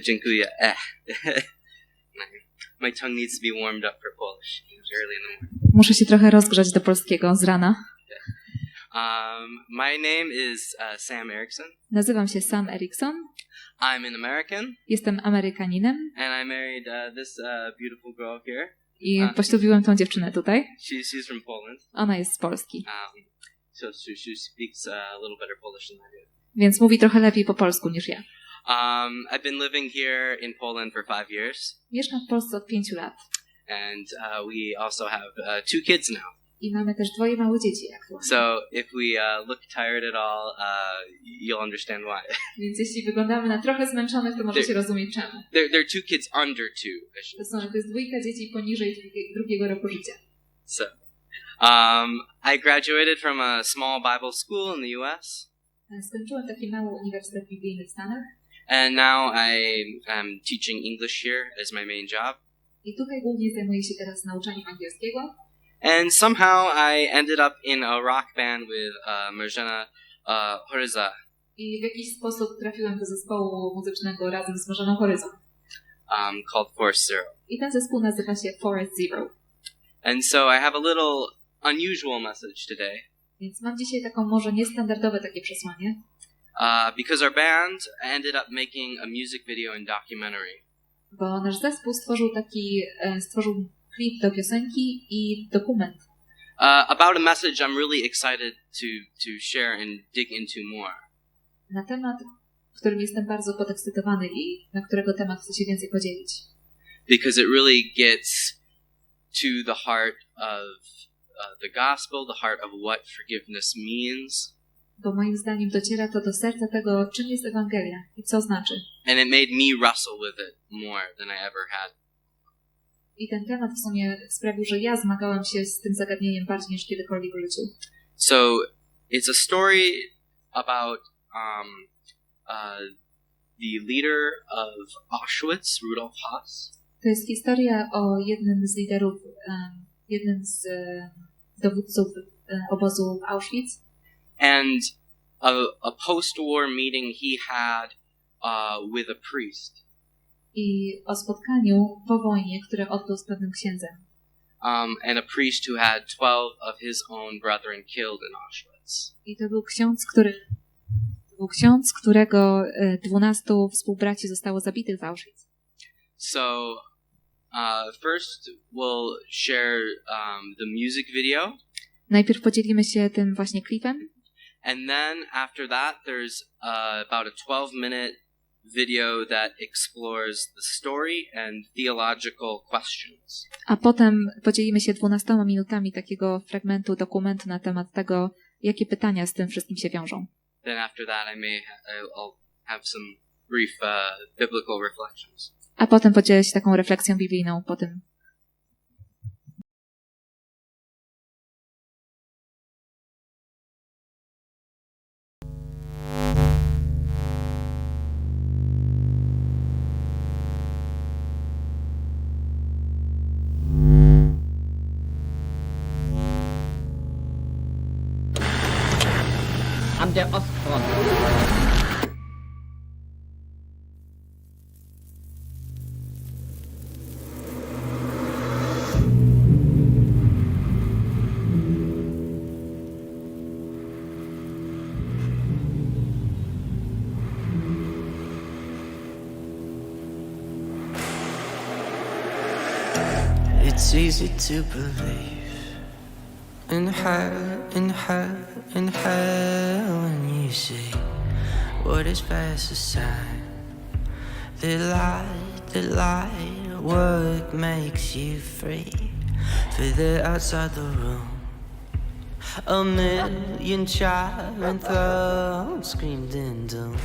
Dziękuję. My tongue needs to be warmed up for Polish. It was early in the morning. Muszę się trochę rozgrzać do polskiego z rana. My name is Sam Erickson. Nazywam się Sam Erickson. I'm an American. Jestem Amerykaninem. And I married this beautiful girl here. I poślubiłem tą dziewczynę tutaj. She's from Poland. Ona jest z Polski. So she speaks a little better Polish than I do. Więc mówi trochę lepiej po polsku niż ja. I've been living here in Poland for 5 years. Mieszkam w Polsce od 5 lat. And we also have 2 kids now. I mamy też 2 małe dzieci aktualnie. So if we look tired at all, you'll understand why. Więc jeśli wyglądamy na trochę zmęczonych, to możecie rozumieć czemu. There are 2 kids under 2. To jest 2 dzieci poniżej 2 roku życia. So, I graduated from a small Bible school in the U.S. Skończyłem taki mały uniwersytet biblijny w Stanach. And now I am teaching English here as my main job. I tutaj głównie zajmuję się teraz nauczaniem angielskiego. And somehow I ended up in a rock band with Marzena Horyza. I w jakiś sposób trafiłem do zespołu muzycznego razem z Marzeną Horyzą. Called Force Zero. I ten zespół nazywa się Forest Zero. And so I have a little unusual message today. Więc mam dzisiaj taką może niestandardowe takie przesłanie. Because our band ended up making a music video and documentary. Bo nasz zespół stworzył klip do piosenki i dokument. About a message I'm really excited to share and dig into more. Na temat, którym jestem bardzo podekscytowany i na którego temat chcę się więcej podzielić. Because it really gets to the heart of the gospel, the heart of what forgiveness means. Bo moim zdaniem dociera to do serca tego, czym jest Ewangelia i co znaczy. And it made me wrestle with it more than I ever had. I ten temat w sumie sprawił, że ja zmagałem się z tym zagadnieniem bardziej niż kiedykolwiek w życiu. So it's a story about the leader of Auschwitz, Rudolf Höss. To jest historia o jednym z liderów, jednym z dowódców obozu w Auschwitz. And a post-war meeting he had with a priest. I o spotkaniu po wojnie, które odbył z pewnym księdzem. And a priest who had 12 of his own brethren killed in Auschwitz. I to był ksiądz, którego 12 współbraci zostało zabitych w Auschwitz. So first we'll share the music video. Najpierw podzielimy się tym właśnie klipem. And then after that there's about a 12-minute video that explores the story and theological questions. A potem podzielimy się 12 minutami takiego fragmentu dokumentu na temat tego, jakie pytania z tym wszystkim się wiążą. Then after that I'll have some brief biblical reflections. A potem podzielę się taką refleksją biblijną po tym. An der Ostfront. It's easy to believe in her, in her when you see what is best aside. The light, work makes you free. Further outside the room, a million child thrones screamed in doom.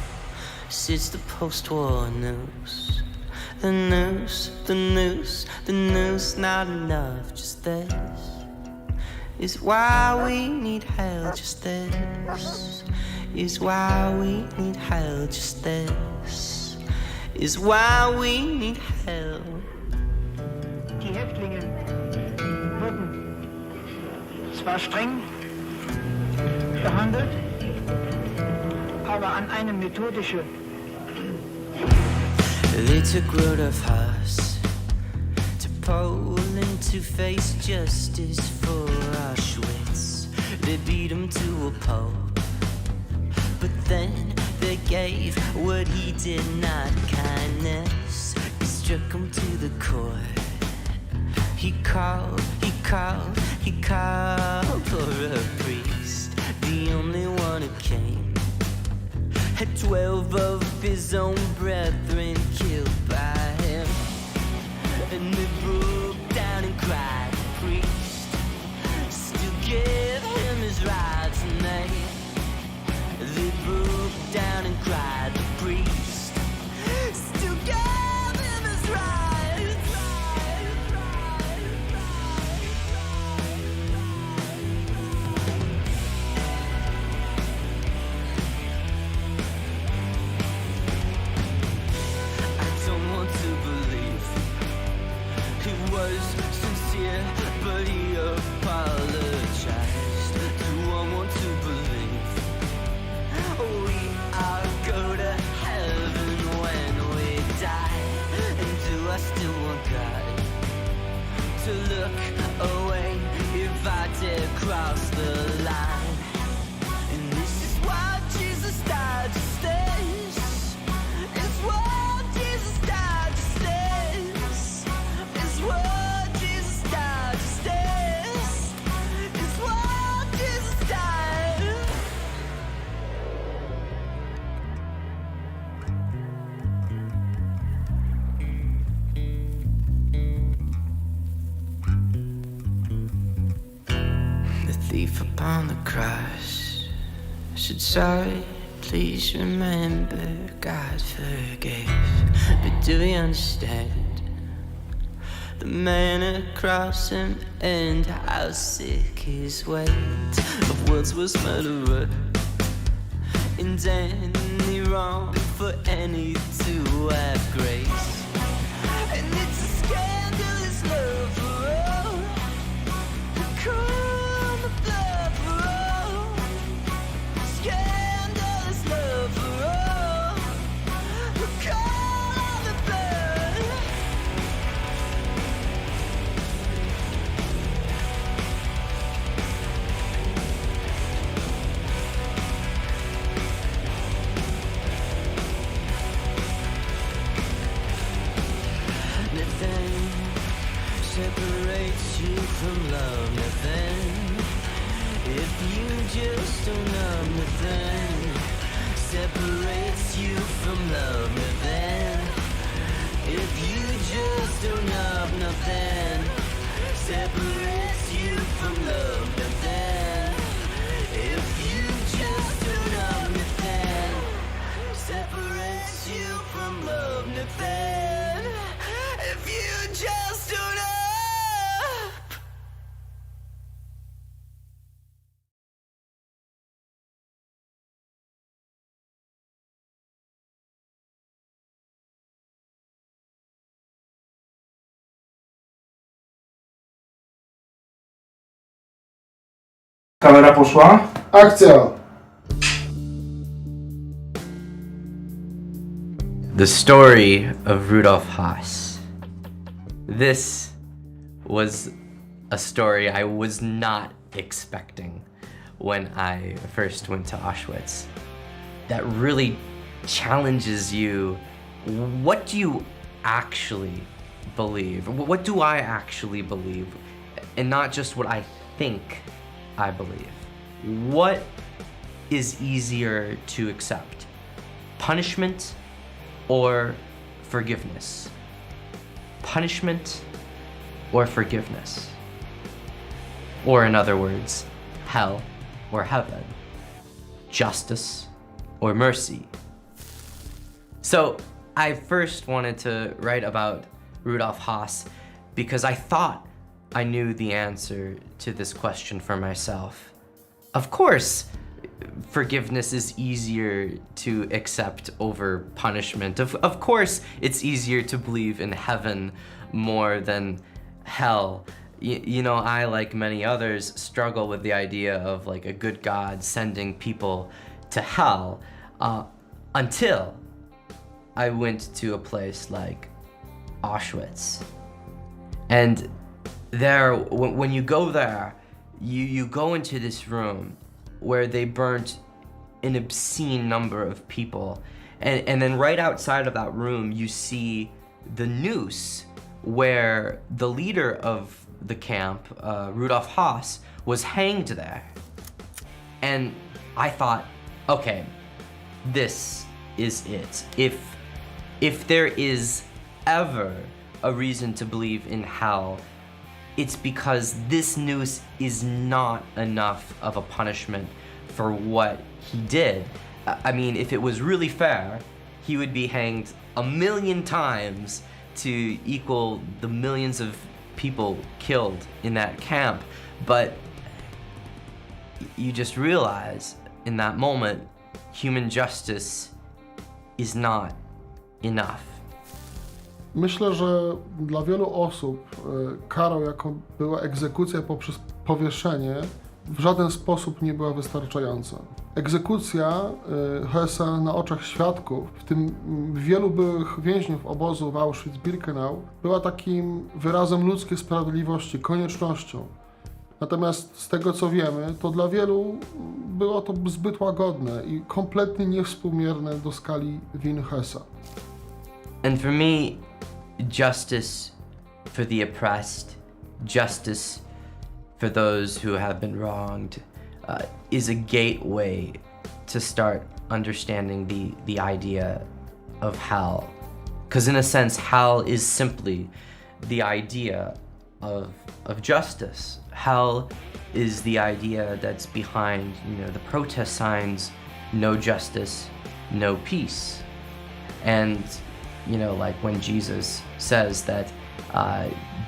Sits the post-war news. The news, the news, the news, not enough, just this is why we need hell, just this is why we need hell, just this is why we need hell. Die Häftlinge wurden zwar streng behandelt, aber an eine methodische They took Rudolf Haas to Poland to face justice for Auschwitz. They beat him to a pulp, but then they gave what he did not kindness. He struck him to the core. He called for a priest, the only one who came. Had 12 of his own brethren killed by him, and they broke down and cried. The priest still gave him his rights, and they broke down and cried. The priest still gave him his rights. But he apologized. Do I want to believe we all go to heaven when we die? And do I still want God to look away if I dare cross the line? And this is why Jesus died to stay. It's why Jesus died to stay. It's why thief upon the cross should sorry, please remember God forgave. But do you understand the man across him and how sick his weight of Wordsworth's murderer, and any wrong for any to have grace? And it's a scandalous love for all who call the blood for all. Scandalous love for all who call the blood. Nothing separates you from love, nothing. If you just don't love, nothing separates you from love, nothing. If you just don't love, nothing separates you from love, nothing. If you just don't love, nothing separates you from love, nothing. If you just don't love. Kamera poszła. Akcja! The story of Rudolf Haas. This was a story I was not expecting when I first went to Auschwitz. That really challenges you. What do you actually believe? What do I actually believe? And not just what I think I believe. What is easier to accept? Punishment or forgiveness? Punishment or forgiveness? Or in other words, hell or heaven? Justice or mercy? So I first wanted to write about Rudolf Haas because I thought I knew the answer to this question for myself. Of course, forgiveness is easier to accept over punishment. Of course, it's easier to believe in heaven more than hell. You know, I, like many others, struggle with the idea of like a good God sending people to hell until I went to a place like Auschwitz. And there, when you go there, you go into this room where they burnt an obscene number of people. And then right outside of that room, you see the noose where the leader of the camp, Rudolf Haas, was hanged there. And I thought, okay, this is it. If there is ever a reason to believe in hell, it's because this noose is not enough of a punishment for what he did. I mean, if it was really fair, he would be hanged 1,000,000 times to equal the millions of people killed in that camp. But you just realize in that moment, human justice is not enough. Myślę, że dla wielu osób karą, jaką była egzekucja poprzez powieszenie, w żaden sposób nie była wystarczająca. Egzekucja Hessa na oczach świadków, w tym wielu byłych więźniów obozu w Auschwitz-Birkenau, była takim wyrazem ludzkiej sprawiedliwości, koniecznością. Natomiast z tego co wiemy, to dla wielu było to zbyt łagodne i kompletnie niewspółmierne do skali win Hessa. And for me, justice for the oppressed, justice for those who have been wronged, is a gateway to start understanding the idea of hell. Because in a sense, hell is simply the idea of justice. Hell is the idea that's behind, the protest signs, no justice, no peace. And, like when Jesus says that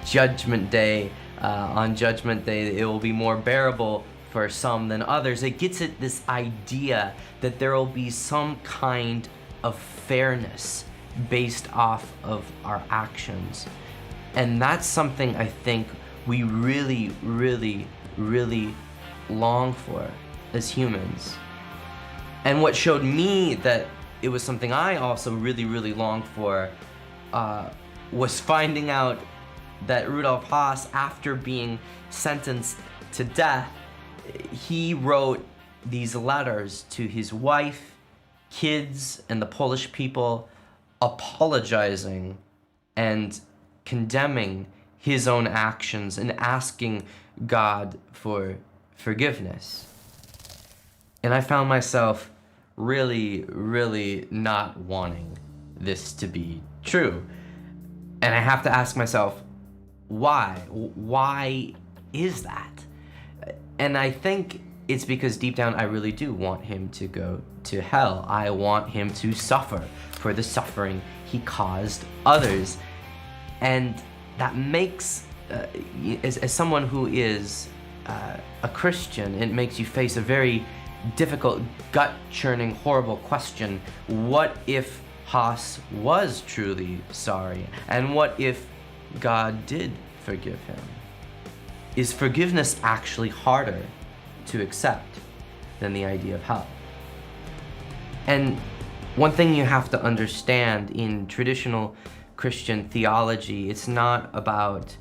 Judgment Day, on Judgment Day, it will be more bearable for some than others. It gets at this idea that there will be some kind of fairness based off of our actions. And that's something I think we really, really, really long for as humans. And what showed me that it was something I also really, really longed for was finding out that Rudolf Haas, after being sentenced to death, he wrote these letters to his wife, kids, and the Polish people, apologizing and condemning his own actions and asking God for forgiveness. And I found myself really, really not wanting this to be true. And I have to ask myself, why? Why is that? And I think it's because deep down I really do want him to go to hell. I want him to suffer for the suffering he caused others. And that makes, as someone who is a Christian, it makes you face a very difficult, gut-churning, horrible question. What if Haas was truly sorry? And what if God did forgive him? Is forgiveness actually harder to accept than the idea of hell? And one thing you have to understand in traditional Christian theology, it's not about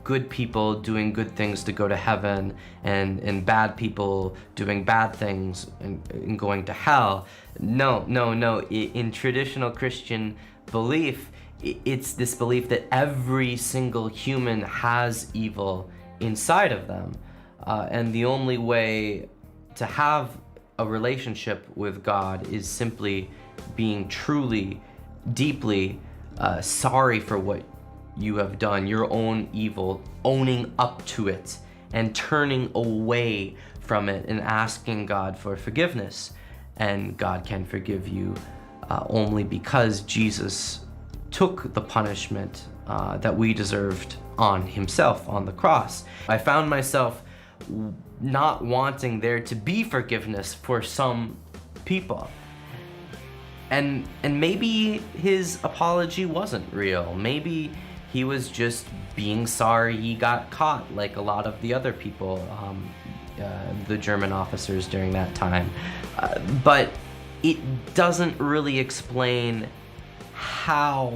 good people doing good things to go to heaven and bad people doing bad things and going to hell. No. In traditional Christian belief, it's this belief that every single human has evil inside of them. And the only way to have a relationship with God is simply being truly, deeply sorry for what you have done, your own evil, owning up to it and turning away from it and asking God for forgiveness. And God can forgive you only because Jesus took the punishment that we deserved on himself on the cross. I found myself not wanting there to be forgiveness for some people. And maybe his apology wasn't real. Maybe he was just being sorry he got caught like a lot of the other people, the German officers during that time. But it doesn't really explain how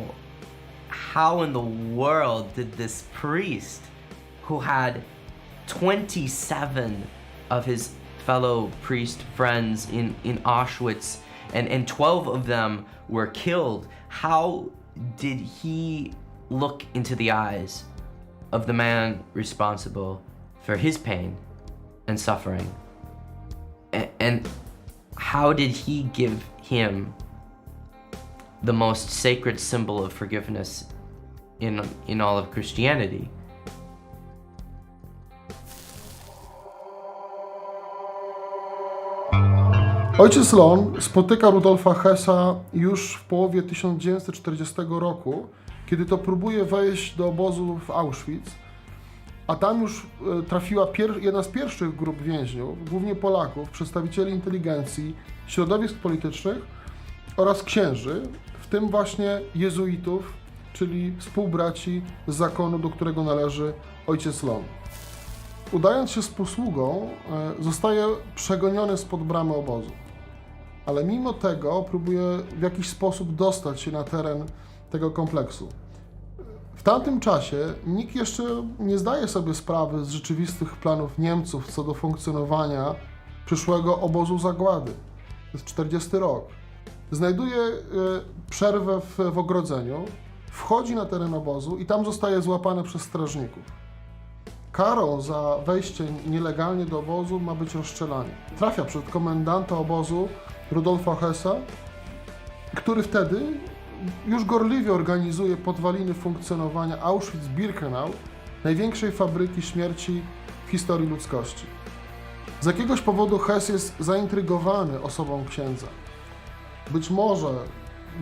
in the world did this priest, who had 27 of his fellow priest friends in Auschwitz, and 12 of them were killed, how did he look into the eyes of the man responsible for his pain and suffering? And how did he give him the most sacred symbol of forgiveness in all of Christianity? Ojciec Lon spotyka Rudolfa Hessa już w połowie 1940 roku, kiedy to próbuje wejść do obozu w Auschwitz, a tam już trafiła jedna z pierwszych grup więźniów, głównie Polaków, przedstawicieli inteligencji, środowisk politycznych oraz księży, w tym właśnie jezuitów, czyli współbraci z zakonu, do którego należy ojciec Lon. Udając się z posługą, zostaje przegoniony spod bramy obozu. Ale mimo tego próbuje w jakiś sposób dostać się na teren tego kompleksu. W tamtym czasie nikt jeszcze nie zdaje sobie sprawy z rzeczywistych planów Niemców co do funkcjonowania przyszłego obozu zagłady. To jest 40 rok. Znajduje przerwę w ogrodzeniu, wchodzi na teren obozu i tam zostaje złapany przez strażników. Karą za wejście nielegalnie do obozu ma być rozstrzelanie. Trafia przed komendanta obozu Rudolfa Hessa, który wtedy już gorliwie organizuje podwaliny funkcjonowania Auschwitz-Birkenau, największej fabryki śmierci w historii ludzkości. Z jakiegoś powodu Hess jest zaintrygowany osobą księdza. Być może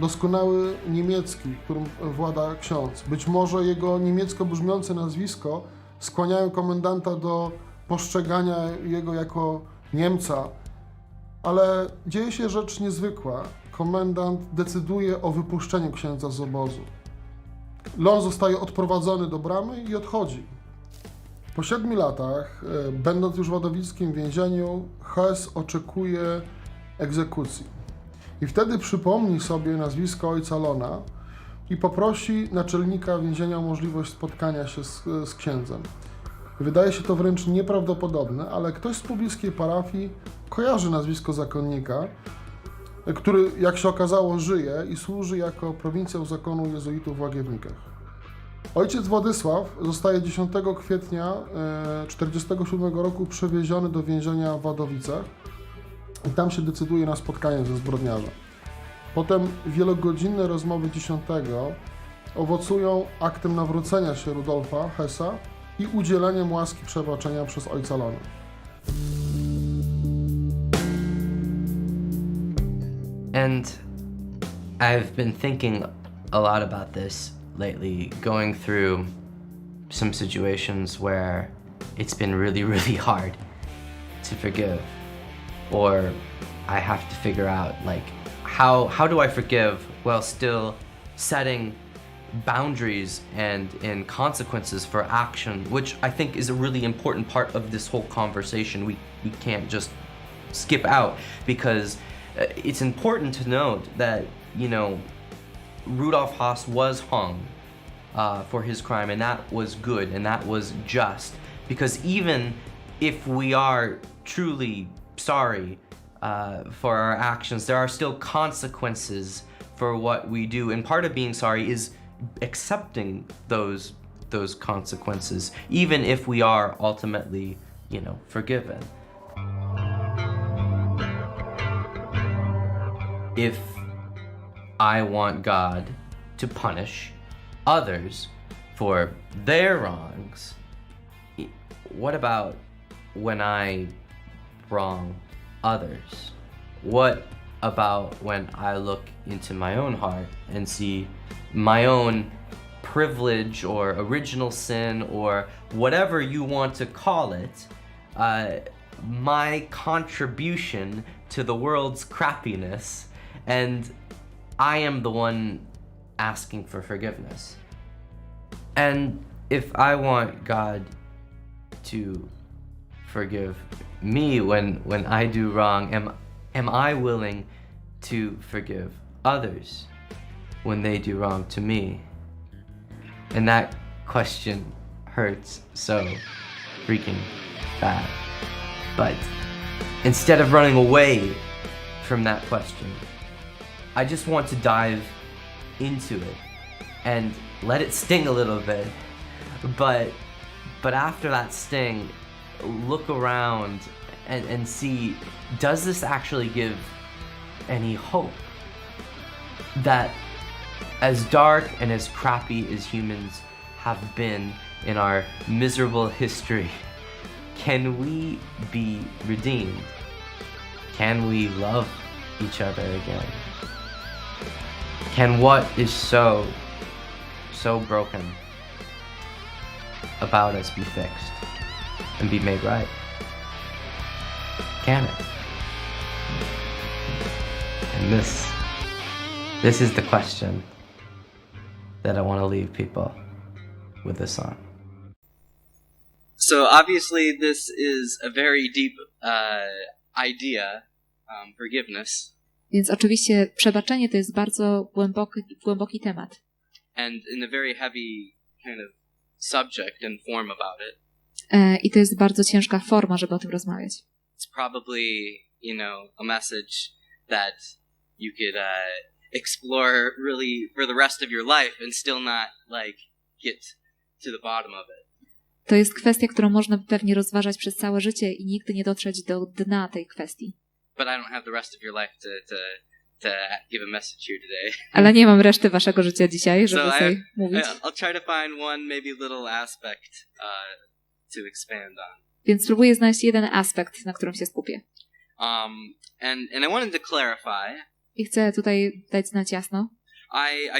doskonały niemiecki, którym włada ksiądz, być może jego niemiecko brzmiące nazwisko skłaniają komendanta do postrzegania jego jako Niemca, ale dzieje się rzecz niezwykła. Komendant decyduje o wypuszczeniu księdza z obozu. Lon zostaje odprowadzony do bramy i odchodzi. Po 7 latach, będąc już w wadowickim więzieniu, Hess oczekuje egzekucji. I wtedy przypomni sobie nazwisko ojca Lona i poprosi naczelnika więzienia o możliwość spotkania się z księdzem. Wydaje się to wręcz nieprawdopodobne, ale ktoś z pobliskiej parafii kojarzy nazwisko zakonnika, który, jak się okazało, żyje i służy jako prowincjał zakonu jezuitów w Łagiewnikach. Ojciec Władysław zostaje 10 kwietnia 1947 roku przewieziony do więzienia w Wadowicach i tam się decyduje na spotkanie ze zbrodniarzem. Potem wielogodzinne rozmowy 10 owocują aktem nawrócenia się Rudolfa Hessa i udzieleniem łaski przebaczenia przez ojca Lona. And I've been thinking a lot about this lately, going through some situations where it's been really, really hard to forgive, or I have to figure out, like, how do I forgive while still setting boundaries and consequences for action, which I think is a really important part of this whole conversation. We can't just skip out, because it's important to note that, you know, Rudolf Haas was hung for his crime, and that was good and that was just, because even if we are truly sorry for our actions, there are still consequences for what we do, and part of being sorry is accepting those consequences, even if we are ultimately, you know, forgiven. If I want God to punish others for their wrongs, what about when I wrong others? What about when I look into my own heart and see my own privilege or original sin, or whatever you want to call it, my contribution to the world's crappiness, and I am the one asking for forgiveness? And if I want God to forgive me when I do wrong, am I willing to forgive others when they do wrong to me? And that question hurts so freaking bad. But instead of running away from that question, I just want to dive into it and let it sting a little bit. But after that sting, look around and see, does this actually give any hope? That as dark and as crappy as humans have been in our miserable history, can we be redeemed? Can we love each other again? Can what is so broken about us be fixed and be made right? Can it? And this is the question that I want to leave people with this on. So obviously this is a very deep idea, forgiveness. Więc oczywiście przebaczenie to jest bardzo głęboki temat. And in a very heavy kind of subject and form about it. I to jest bardzo ciężka forma, żeby o tym rozmawiać. It's probably, a message that you could explore really for the rest of your life and still not get to the bottom of it. To jest kwestia, którą można pewnie rozważać przez całe życie i nigdy nie dotrzeć do dna tej kwestii. But I don't have the rest of your life to give a message here today. Ale nie mam reszty waszego życia dzisiaj, żeby sobie mówić. I'll try to find one maybe little aspect to expand on. Więc spróbuję znaleźć jeden aspekt, na którym się skupię. And I wanted to clarify. I chcę tutaj dać znać jasno.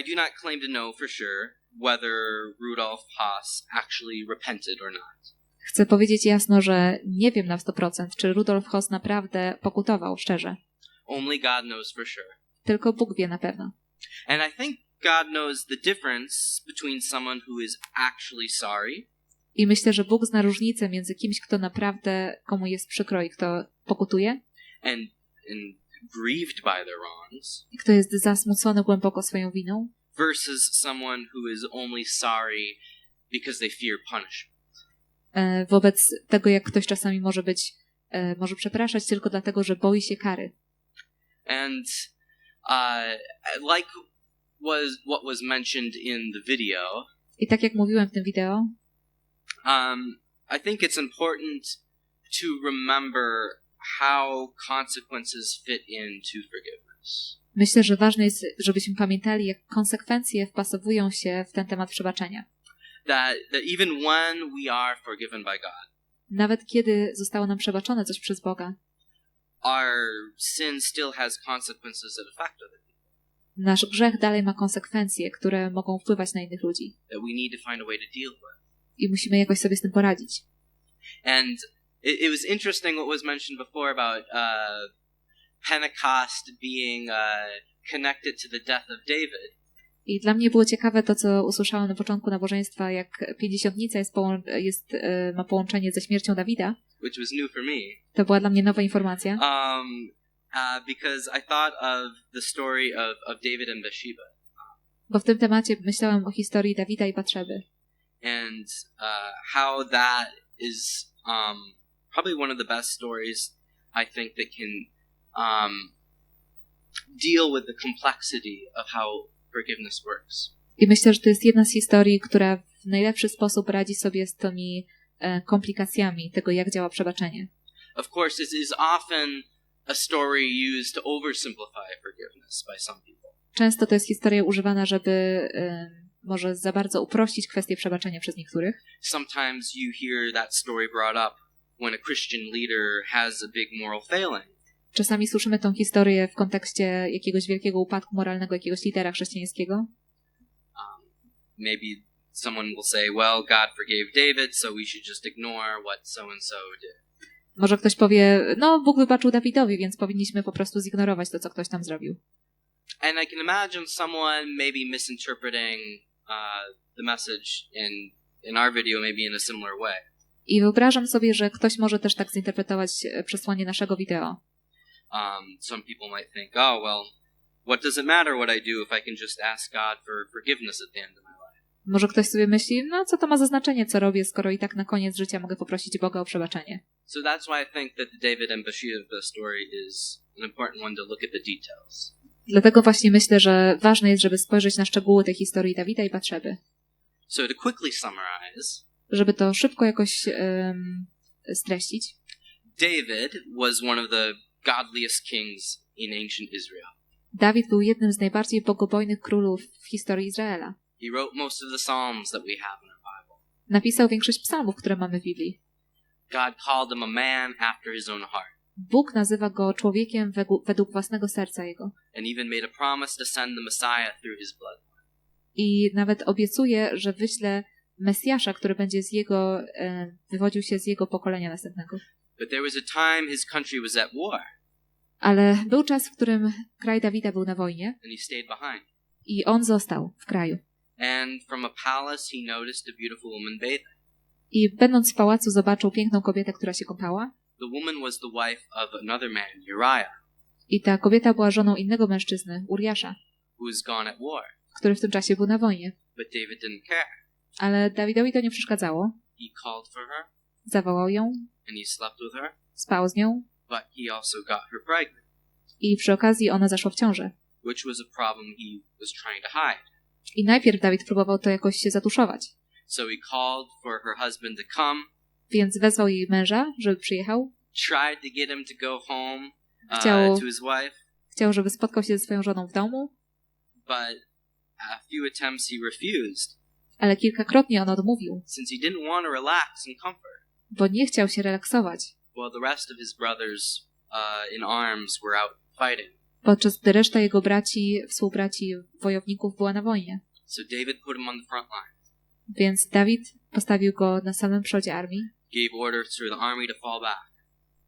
I do not claim to know for sure whether Rudolf Haas actually repented or not. Chcę powiedzieć jasno, że nie wiem na 100%, czy Rudolf Haas naprawdę pokutował szczerze. Only God knows for sure. Tylko Bóg wie na pewno. And I think God knows the difference between someone who is actually sorry. I myślę, że Bóg zna różnicę między kimś, kto naprawdę, komu jest przykro i kto pokutuje. And grieved by their wrongs. I kto jest zasmucony głęboko swoją winą. Versus someone who is only sorry because they fear punishment. Wobec tego, jak ktoś czasami może przepraszać tylko dlatego, że boi się kary. And like what was mentioned in the video. I tak jak mówiłem w tym wideo. I think it's important to remember how consequences fit into forgiveness. Myślę, że ważne jest, żebyśmy pamiętali, jak konsekwencje wpasowują się w ten temat przebaczenia. That even when we are forgiven by God, nawet kiedy zostało nam przebaczone coś przez Boga, our sin still has consequences that affect other people. Nasz grzech dalej ma konsekwencje, które mogą wpływać na innych ludzi. That we need to find a way to deal with. I musimy jakoś sobie z tym poradzić. And it was interesting what was mentioned before about Pentecost being connected to the death of David. I dla mnie było ciekawe to, co usłyszałam na początku nabożeństwa, jak Pięćdziesiątnica ma połączenie ze śmiercią Dawida. Which was new for me. To była dla mnie nowa informacja. Because I thought of the story of David and Bathsheba. Bo w tym temacie myślałem o historii Dawida i Batrzeby. And how that is probably one of the best stories I think that can deal with the complexity of how forgiveness works. I myślę, że to jest jedna z historii, która w najlepszy sposób radzi sobie z tymi komplikacjami tego, jak działa przebaczenie. Of course, it is often a story used to oversimplify forgiveness by some people. Często to jest historia używana, żeby może za bardzo uprościć kwestię przebaczenia przez niektórych. Sometimes you hear that story brought up when a Christian leader has a big moral failing. Czasami słyszymy tą historię w kontekście jakiegoś wielkiego upadku moralnego jakiegoś lidera chrześcijańskiego. Maybe someone will say, well, God forgave David, so we should just ignore what so-and-so did. Może ktoś powie, no Bóg wybaczył Dawidowi, więc powinniśmy po prostu zignorować to, co ktoś tam zrobił. And I can imagine someone maybe misinterpreting the message in our video maybe in a similar way. I wyobrażam sobie, że ktoś może też tak zinterpretować przesłanie naszego wideo. Some people might think, oh, well, what does it matter what I do if I can just ask God for forgiveness at the end of my life? Może ktoś sobie myśli, no co to ma za znaczenie, co robię, skoro i tak na koniec życia mogę poprosić Boga o przebaczenie. So that's why I think that the David and Bathsheba story is an important one to look at the details. Dlatego właśnie myślę, że ważne jest, żeby spojrzeć na szczegóły tej historii Dawida i Batszeby. So to quickly summarize, Żeby to szybko jakoś streścić. David was one of the godliest kings in ancient Israel. Dawid był jednym z najbardziej bogobojnych królów w historii Izraela. He wrote most of the Psalms that we have in our Bible. Napisał większość psalmów, które mamy w Biblii. God called him a man after his own heart. Bóg nazywa go człowiekiem według własnego serca jego. And even made a promise to send the Messiah through his blood. I nawet obiecuje, że wyśle Mesjasza, który będzie wywodził się z jego pokolenia następnego. But there was a time his country was at war. Ale był czas, w którym kraj Dawida był na wojnie And he stayed behind. i on został w kraju. And from a palace he noticed a beautiful woman bathing. I będąc w pałacu zobaczył piękną kobietę, która się kąpała. The woman was the wife of another man, Uriah, I ta kobieta była żoną innego mężczyzny, Uriasza, who was gone at war. który w tym czasie był na wojnie. But David didn't care. Ale Dawidowi to nie przeszkadzało. He called for her Zawołał ją, and he slept with her, spał z nią but he also got her pregnant, i przy okazji ona zaszła w ciążę. which was a problem he was trying to hide. I najpierw Dawid próbował to jakoś się zatuszować. So he called for her husband to come, Więc wezwał jej męża, żeby przyjechał. tried to get him to go home Chciał- to his wife, Chciał, żeby spotkał się ze swoją żoną w domu, but a few attempts he refused, ale kilkakrotnie on odmówił, since he didn't want to relax and comfort, bo nie chciał się relaksować, while the rest of his brothers in arms were out fighting. podczas gdy reszta jego współbraci, wojowników była na wojnie. So David put him on the front line, Więc Dawid postawił go na samym przodzie armii gave orders for the army to fall back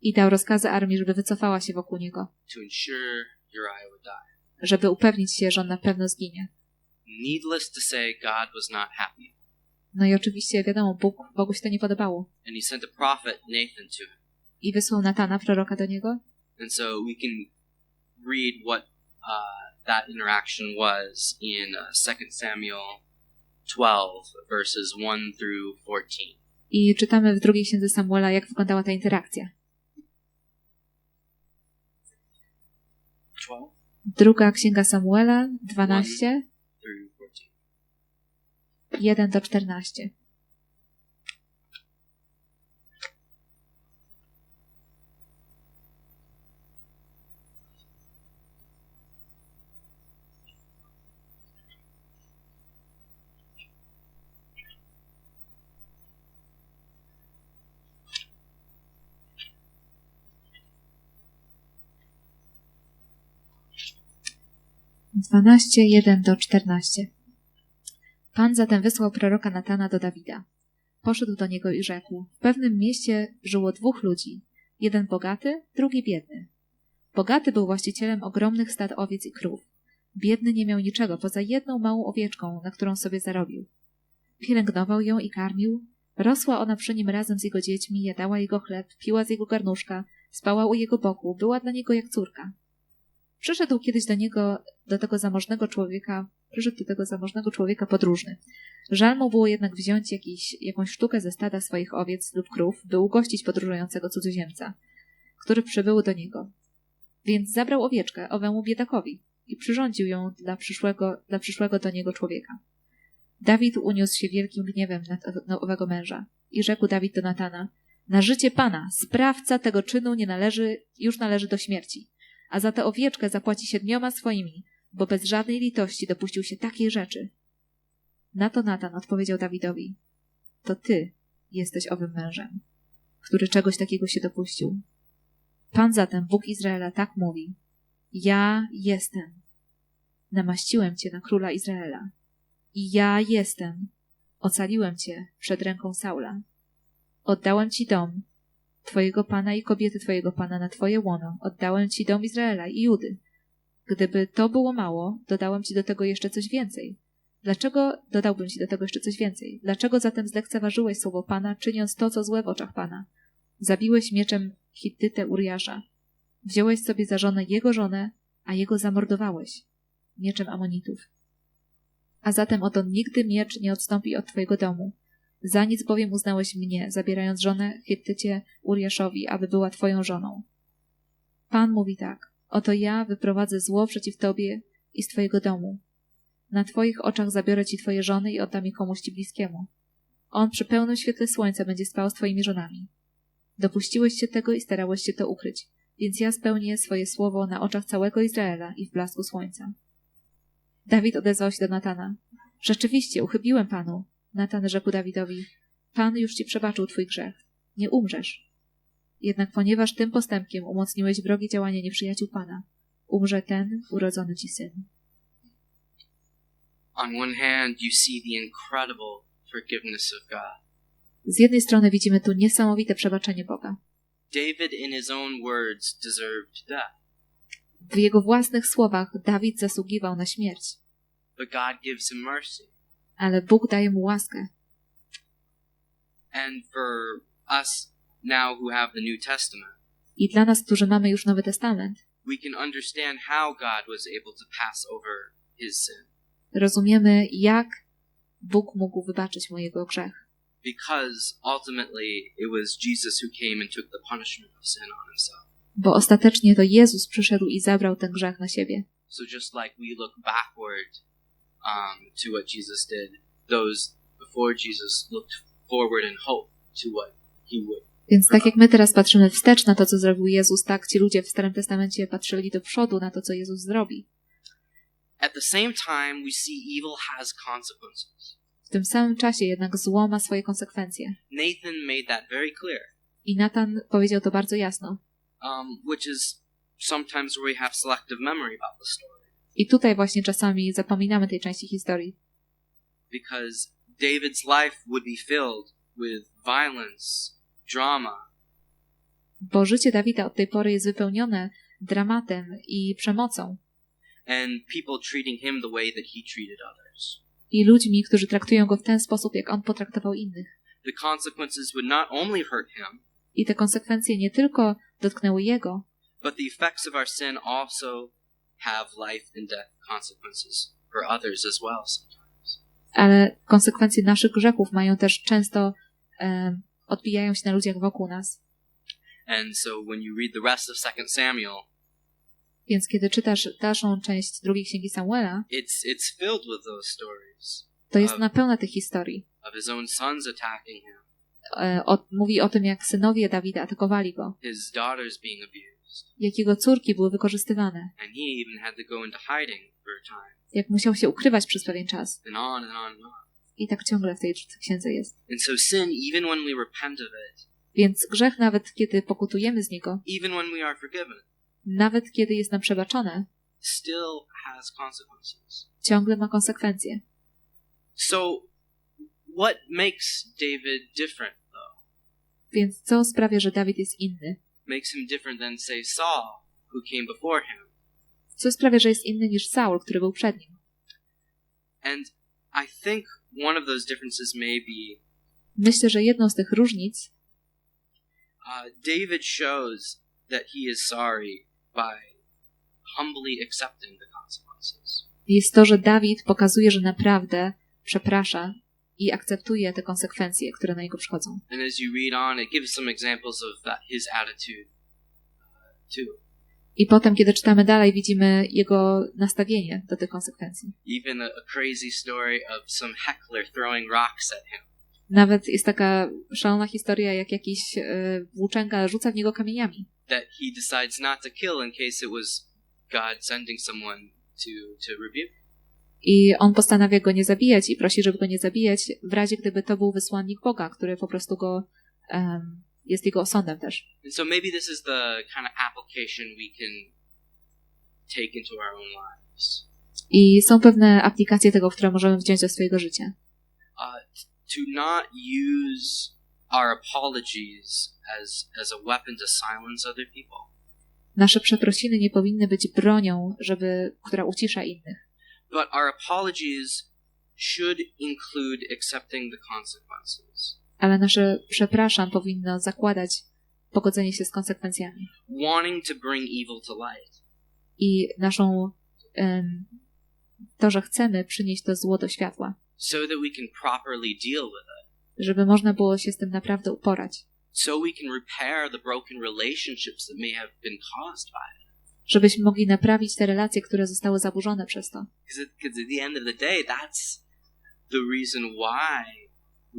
i dał rozkazy armii, żeby wycofała się wokół niego, to ensure Uriah would die. żeby upewnić się, że on na pewno zginie. Needless to say, God was not happy, No i oczywiście, wiadomo, Bogu się to nie podobało. and he sent a prophet, Nathan, to him. I wysłał Natana, proroka, do niego. And so we can read what that interaction was in 2 Samuel 12, verses 1 through 14. I czytamy w drugiej księdze Samuela, jak wyglądała ta interakcja. 12 Druga księga Samuela, 12, through 14. 1 do 14. Dwanaście, 1 do 14. Pan zatem wysłał proroka Natana do Dawida. Poszedł do niego i rzekł: w pewnym mieście żyło dwóch ludzi, jeden bogaty, drugi biedny. Bogaty był właścicielem ogromnych stad owiec i krów. Biedny nie miał niczego poza jedną małą owieczką, na którą sobie zarobił. Pielęgnował ją i karmił. Rosła ona przy nim razem z jego dziećmi, jadała jego chleb, piła z jego garnuszka, spała u jego boku, była dla niego jak córka. Przyszedł kiedyś do tego zamożnego człowieka podróżny. Żal mu było jednak wziąć jakąś sztukę ze stada swoich owiec lub krów, by ugościć podróżującego cudzoziemca, który przybył do niego. Więc zabrał owieczkę owemu biedakowi i przyrządził ją dla przyszłego do niego człowieka. Dawid uniósł się wielkim gniewem na owego męża i rzekł Dawid do Natana: na życie Pana, sprawca tego czynu już należy do śmierci, a za tę owieczkę zapłaci 7 swoimi, bo bez żadnej litości dopuścił się takiej rzeczy. Na to Natan odpowiedział Dawidowi: to ty jesteś owym mężem, który czegoś takiego się dopuścił. Pan zatem, Bóg Izraela, tak mówi: ja jestem. Namaściłem cię na króla Izraela. I ja jestem. Ocaliłem cię przed ręką Saula. Oddałem ci dom twojego pana i kobiety twojego pana na twoje łono. Oddałem ci dom Izraela i Judy. Gdyby to było mało, dodałem ci do tego jeszcze coś więcej. Dlaczego dodałbym ci do tego jeszcze coś więcej? Dlaczego zatem zlekceważyłeś słowo Pana, czyniąc to, co złe w oczach Pana? Zabiłeś mieczem Hittytę Uriasza. Wziąłeś sobie za żonę jego żonę, a jego zamordowałeś mieczem Amonitów. A zatem oto nigdy miecz nie odstąpi od twojego domu. Za nic bowiem uznałeś mnie, zabierając żonę Hittycie Uriaszowi, aby była twoją żoną. Pan mówi tak: oto ja wyprowadzę zło przeciw tobie i z twojego domu. Na twoich oczach zabiorę ci twoje żony i oddam je komuś ci bliskiemu. On przy pełnym świetle słońca będzie spał z twoimi żonami. Dopuściłeś się tego i starałeś się to ukryć, więc ja spełnię swoje słowo na oczach całego Izraela i w blasku słońca. Dawid odezwał się do Natana. Rzeczywiście, uchybiłem Panu. Natan rzekł Dawidowi: Pan już ci przebaczył twój grzech. Nie umrzesz. Jednak ponieważ tym postępkiem umocniłeś wrogie działania nieprzyjaciół Pana, umrze ten urodzony ci syn. On one hand, you see the incredible forgiveness of God. Z jednej strony widzimy tu niesamowite przebaczenie Boga. David, in his own words, deserved death. W jego własnych słowach Dawid zasługiwał na śmierć, But God gives him mercy. ale Bóg daje mu łaskę. And for us now who have the New Testament, I dla nas, którzy mamy już Nowy Testament, we can understand how God was able to pass over his sin. rozumiemy, jak Bóg mógł wybaczyć mu jego grzech. Because ultimately it was Jesus who came and took the punishment of sin on himself. Bo ostatecznie to Jezus przyszedł i zabrał ten grzech na siebie. So just like we look backward to what Jesus did, those before Jesus looked forward in hope to what he would. Więc tak jak my teraz patrzymy wstecz na to, co zrobił Jezus, tak ci ludzie w Starym Testamencie patrzyli do przodu na to, co Jezus zrobi. At the same time, we see evil has consequences. W tym samym czasie jednak zło ma swoje konsekwencje. Nathan made that very clear. I Natan powiedział to bardzo jasno. Which is sometimes where we have selective memory about the story. I tutaj właśnie czasami zapominamy tej części historii. Because David's life would be filled with violence, drama. Bo życie Dawida od tej pory jest wypełnione dramatem i przemocą. And people treating him the way that he treated others. I ludźmi, którzy traktują go w ten sposób, jak on potraktował innych. The consequences would not only hurt him, I te konsekwencje nie tylko dotknęły jego, but the effects of our sin also have life and death consequences for others as well sometimes. ale konsekwencje naszych grzechów mają też często odbijają się na ludziach wokół nas. And so when you read the rest of 2 Samuel, Więc kiedy czytasz dalszą część drugiej księgi Samuela, it's filled with those stories to jest napełna tych historii. of his own sons attacking him, Mówi o tym, jak synowie Dawida atakowali go, his daughters being abused, jak jego córki były wykorzystywane, and he even had to go into hiding for a time, jak musiał się ukrywać przez pewien czas. and on and on and on. I tak ciągle w tej księdze jest. And so sin, even when we repent of it, Więc grzech, nawet kiedy pokutujemy z niego, even when we are forgiven, nawet kiedy jest nam przebaczone, still has consequences. ciągle ma konsekwencje. So what makes David different, though? Więc co sprawia, że Dawid jest inny? Makes him different than, say, Saul, who came before him. Co sprawia, że jest inny niż Saul, który był przed nim? And I think one of those differences may be Myślę, że jedną z tych różnic David shows that he is sorry by humbly accepting the consequences. jest to, że Dawid pokazuje, że naprawdę przeprasza i akceptuje te konsekwencje, które na niego przychodzą. And as you read on, it gives some examples of that, his attitude too. I potem, kiedy czytamy dalej, widzimy jego nastawienie do tych konsekwencji. Even a crazy story of some heckler throwing rocks at him. Nawet jest taka szalona historia, jak jakiś włóczęga rzuca w niego kamieniami. That he decides not to kill in case it was God sending someone to rebuke. I on postanawia go nie zabijać i prosi, żeby go nie zabijać, w razie gdyby to był wysłannik Boga, który po prostu go jest jego osądem też. And so maybe this is the kind of application we can take into our own lives. I są pewne aplikacje tego, które możemy wziąć do swojego życia. To not use our apologies as a weapon to silence other people. Nasze przeprosiny nie powinny być bronią, która ucisza innych. But our apologies should include accepting the consequences. Ale nasze przepraszam powinno zakładać pogodzenie się z konsekwencjami. wanting to bring evil to light. I to, że chcemy przynieść to zło do światła, So that we can properly deal with it. żeby można było się z tym naprawdę uporać, So we can repair the broken relationships that may have been caused by it. żebyśmy mogli naprawić te relacje, które zostały zaburzone przez to. Because at the end of the day, that's the reason why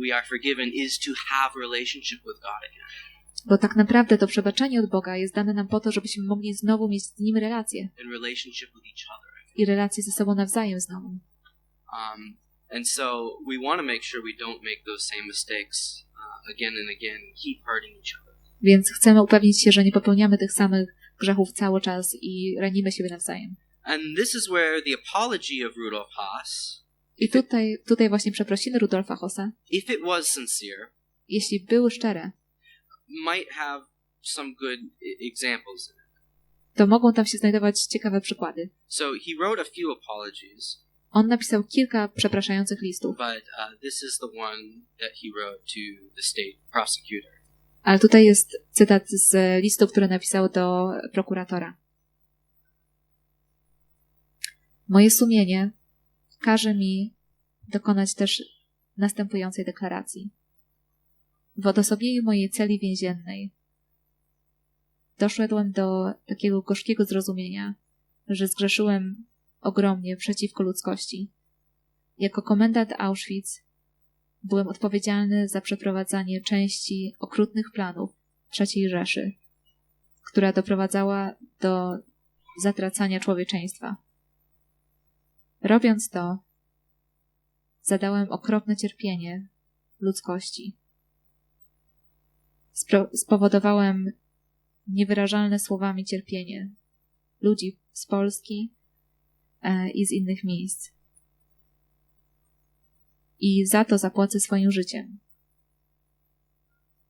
we are forgiven, is to have a relationship with God again. Bo tak naprawdę to przebaczenie od Boga jest dane nam po to, żebyśmy mogli znowu mieć z Nim relacje. In relationship with each other. I relacje ze sobą nawzajem znowu. And so we want to make sure we don't make those same mistakes again and again, keep hurting each other. Więc chcemy upewnić się, że nie popełniamy tych samych grzechów cały czas i ranimy siebie nawzajem. And this is where the apology of Rudolf Haas, I tutaj właśnie przeprosiny Rudolfa Hossa, if it was sincere, jeśli były szczere, might have some good examples in it. to mogą tam się znajdować ciekawe przykłady. So he wrote a few apologies, On napisał kilka przepraszających listów, but this is the one that he wrote to the state prosecutor. ale tutaj jest cytat z listu, który napisał do prokuratora. Moje sumienie każe mi dokonać też następującej deklaracji. W odosobnieniu mojej celi więziennej doszedłem do takiego gorzkiego zrozumienia, że zgrzeszyłem ogromnie przeciwko ludzkości. Jako komendant Auschwitz byłem odpowiedzialny za przeprowadzanie części okrutnych planów III Rzeszy, która doprowadzała do zatracania człowieczeństwa. Robiąc to, zadałem okropne cierpienie ludzkości. Spowodowałem niewyrażalne słowami cierpienie ludzi z Polski i z innych miejsc. I za to zapłacę swoim życiem.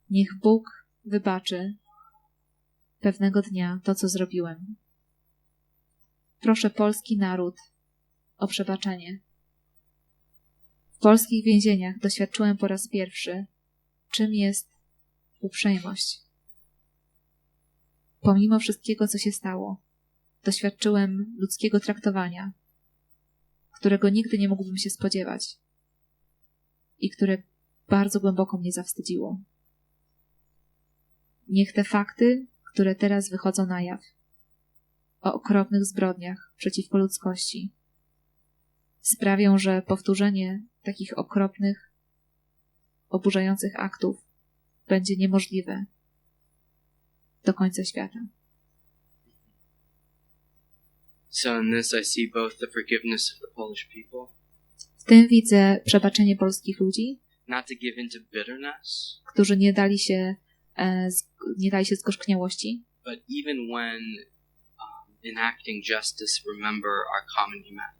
Niech Bóg wybaczy pewnego dnia to, co zrobiłem. Proszę polski naród o przebaczenie. W polskich więzieniach doświadczyłem po raz pierwszy, czym jest uprzejmość. Pomimo wszystkiego, co się stało, doświadczyłem ludzkiego traktowania, którego nigdy nie mógłbym się spodziewać i które bardzo głęboko mnie zawstydziło. Niech te fakty, które teraz wychodzą na jaw, o okropnych zbrodniach przeciwko ludzkości, sprawią, że powtórzenie takich okropnych, oburzających aktów będzie niemożliwe do końca świata. So in this I see both the forgiveness of the Polish people, W tym widzę przebaczenie polskich ludzi, not to give into bitterness, którzy nie dali się zgorzkniałości, but even when enacting justice, remember our common humanity.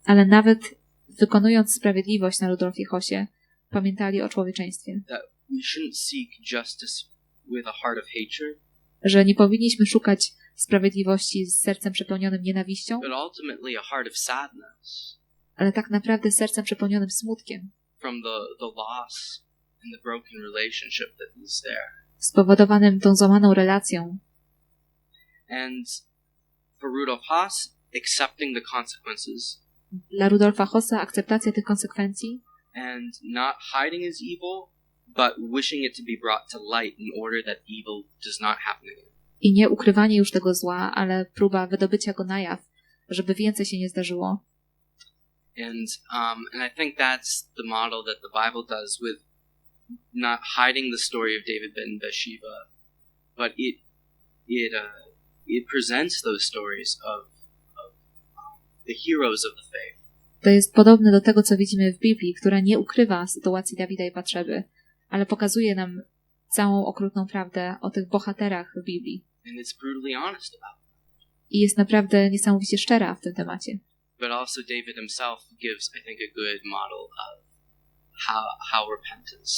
ale nawet wykonując sprawiedliwość na Rudolfie Hossie, pamiętali o człowieczeństwie. That we shouldn't seek justice with a heart of hatred, Że nie powinniśmy szukać sprawiedliwości z sercem przepełnionym nienawiścią, but ultimately a heart of sadness ale tak naprawdę sercem przepełnionym smutkiem, from the loss and the broken relationship that is there. spowodowanym tą złamaną relacją. And for Rudolf Haas, accepting the consequences Dla Rudolfa Hossa akceptacja tych konsekwencji and not hiding his evil, but wishing it to be brought to light in order that evil does not happen again. i nie ukrywanie już tego zła, ale próba wydobycia go na jaw, żeby więcej się nie zdarzyło. And I think that's the model that the Bible does with not hiding the story of David and Bathsheba, but it presents those stories of the heroes of the faith. To jest podobne do tego, co widzimy w Biblii, która nie ukrywa sytuacji Dawida i Batszeby, ale pokazuje nam całą okrutną prawdę o tych bohaterach w Biblii. And it's brutally honest about it. I jest naprawdę niesamowicie szczera w tym temacie. But also David himself gives, I think, a good model of how repentance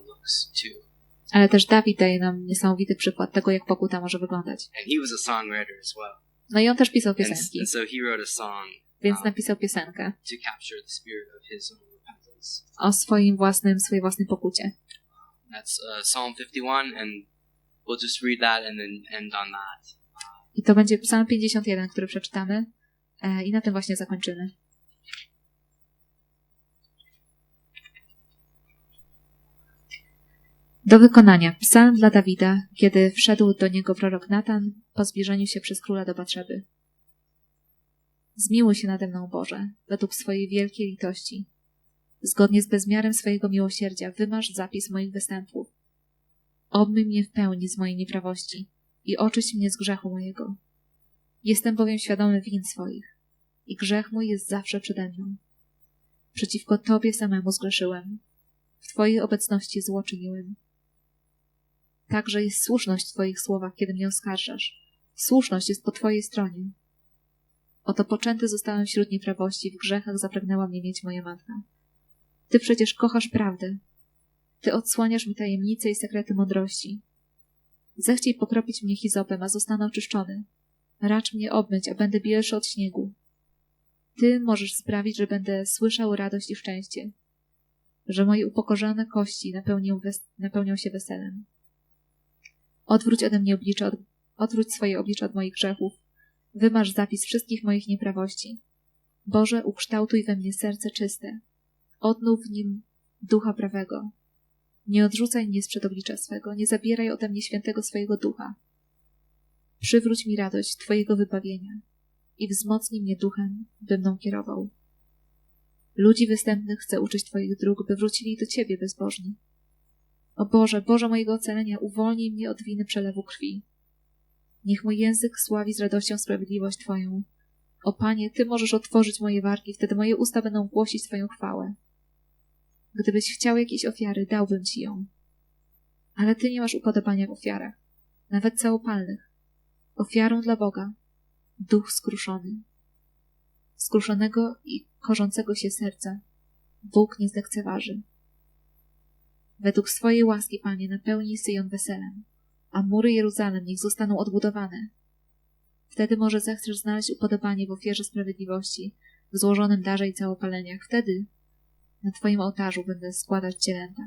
looks too. Ale też Dawid daje nam niesamowity przykład tego, jak pokuta może wyglądać. And he was a songwriter as well. No i on też pisał piosenki, And so he wrote a song więc napisał piosenkę to capture the spirit of his own repentance. o swojej własnej pokucie. That's Psalm 51, and we'll just read that and then end on that. I to będzie Psalm 51, który przeczytamy i na tym właśnie zakończymy. Do wykonania. Psalm dla Dawida, kiedy wszedł do niego prorok Natan po zbliżeniu się przez króla do Batszeby. Zmiłuj się nade mną, Boże, według swojej wielkiej litości. Zgodnie z bezmiarem swojego miłosierdzia wymaż zapis moich występów. Obmyj mnie w pełni z mojej nieprawości i oczyść mnie z grzechu mojego. Jestem bowiem świadomy win swoich i grzech mój jest zawsze przede mną. Przeciwko Tobie samemu zgrzeszyłem. W Twojej obecności zło czyniłem. Także jest słuszność w Twoich słowach, kiedy mnie oskarżasz. Słuszność jest po Twojej stronie. Oto poczęty zostałem wśród nieprawości, w grzechach zapragnęła mnie mieć moja matka. Ty przecież kochasz prawdę. Ty odsłaniasz mi tajemnice i sekrety mądrości. Zechciej pokropić mnie hizopem, a zostanę oczyszczony. Racz mnie obmyć, a będę bielszy od śniegu. Ty możesz sprawić, że będę słyszał radość i szczęście, że moje upokorzone kości napełnią się weselem. Odwróć ode mnie odwróć swoje oblicze od moich grzechów. Wymaż zapis wszystkich moich nieprawości. Boże, ukształtuj we mnie serce czyste. Odnów w nim ducha prawego. Nie odrzucaj mnie sprzed oblicza swego, nie zabieraj ode mnie świętego swojego ducha. Przywróć mi radość Twojego wybawienia i wzmocnij mnie duchem, by mną kierował. Ludzi występnych chcę uczyć Twoich dróg, by wrócili do Ciebie bezbożni. O Boże, Boże mojego ocalenia, uwolnij mnie od winy przelewu krwi. Niech mój język sławi z radością sprawiedliwość Twoją. O Panie, Ty możesz otworzyć moje wargi, wtedy moje usta będą głosić Twoją chwałę. Gdybyś chciał jakiejś ofiary, dałbym Ci ją. Ale Ty nie masz upodobania w ofiarach, nawet całopalnych. Ofiarą dla Boga duch skruszony. Skruszonego i korzącego się serca Bóg nie zlekceważy. Według swojej łaski, Panie, napełnij Syjon weselem, a mury Jeruzalem niech zostaną odbudowane. Wtedy może zechcesz znaleźć upodobanie w ofierze sprawiedliwości, w złożonym darze i całopaleniach. Wtedy na Twoim ołtarzu będę składać cielęta.